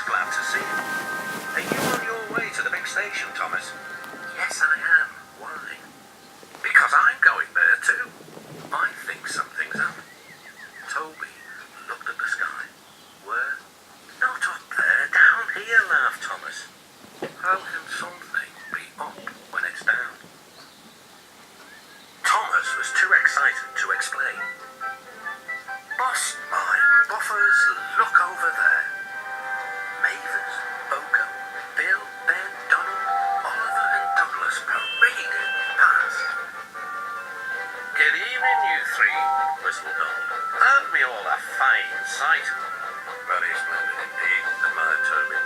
glad to see you. Are you on your way to the big station, Thomas? Yes, I am. Why? Because I'm going there too. I think something's up. Toby looked at the sky. Where? Not up there, down here, laughed Thomas. How can something be up when it's down? Thomas was too excited to explain. Boss, my buffers, look over there. Mavis, Boca, Bill, Ben, Donald, Oliver and Douglas paraded past. Good evening, you three, whistled Donald. Aren't we all a fine sight? Very splendid indeed, admired Toby.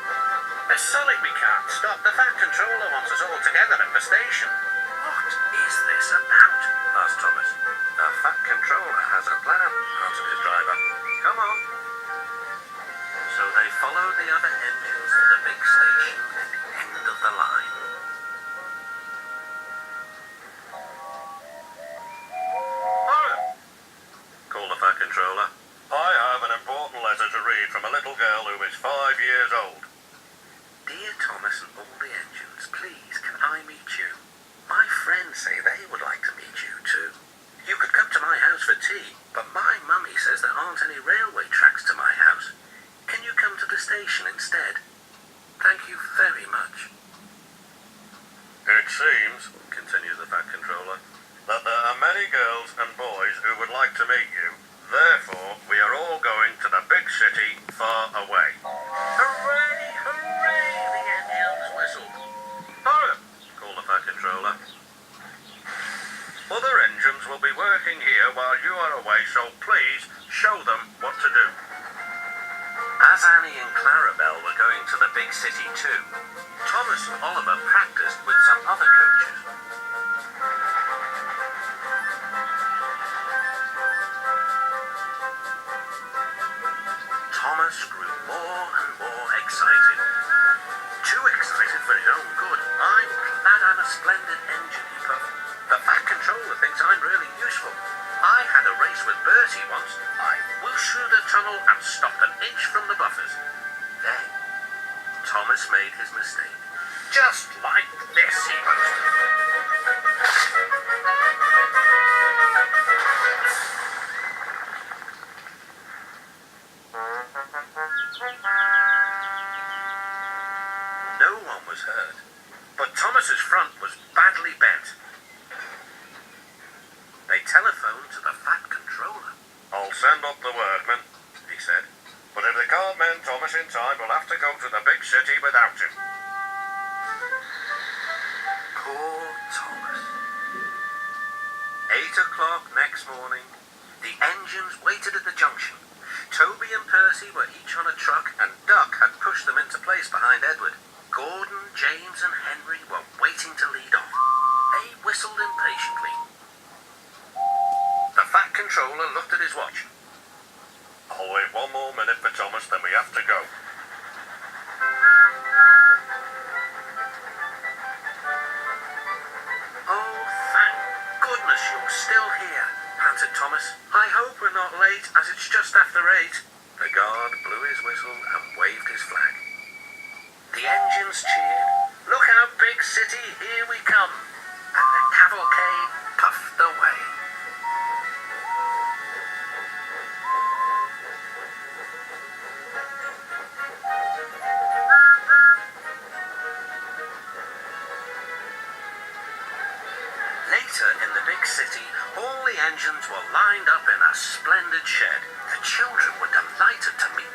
It's silly we can't stop. The Fat Controller wants us all together at the station. What is this about? Asked Thomas. The Fat Controller has a plan, answered his driver. Come on. So they followed the other engines to the big station at the end of the line. Hiya, called the Fat Controller. I have an important letter to read from a little girl who is 5 years old. Dear Thomas and all the engines, please can I meet you? My friends say they would like to meet you too. You could come to my house for tea, but my mummy says there aren't any railway tracks to my house. Can you come to the station instead? Thank you very much. It seems, continued the Fat Controller, that there are many girls and boys who would like to meet you. Therefore, we are all going to the big city far away. Hooray! Hooray! The engines whistled. Hiya, called the Fat Controller. Other engines will be working here while you are away, so please show them what to do. As Annie and Clarabelle were going to the big city too, Thomas and Oliver practiced with some other coaches. Thomas grew more and more excited. Too excited for his own good. I'm glad I'm a splendid engine, he puffed. The Fat Controller thinks I'm really useful. I had a race with Bertie once. I whooshed through the tunnel and stopped an inch from the buffers. Then, Thomas made his mistake. Just like this, he boasted. No one was hurt, but Thomas's front was badly bent. They telephoned to the Fat Controller. I'll send up the workmen, he said. But if they can't mend Thomas in time, we'll have to go to the big city without him. Poor Thomas. 8 o'clock next morning. The engines waited at the junction. Toby and Percy were each on a truck, and Duck had pushed them into place behind Edward. Gordon, James and Henry were waiting to lead off. They whistled impatiently. The Fat Controller looked at his watch. I'll wait one more minute for Thomas, then we have to go. Oh, thank goodness you're still here, panted Thomas. I hope we're not late, as it's just after 8. The guard blew his whistle and waved his flag. The engines cheered. Look out, big city, here we come. And the cavalcade puffed away. Later in the big city, all the engines were lined up in a splendid shed. The children were delighted to meet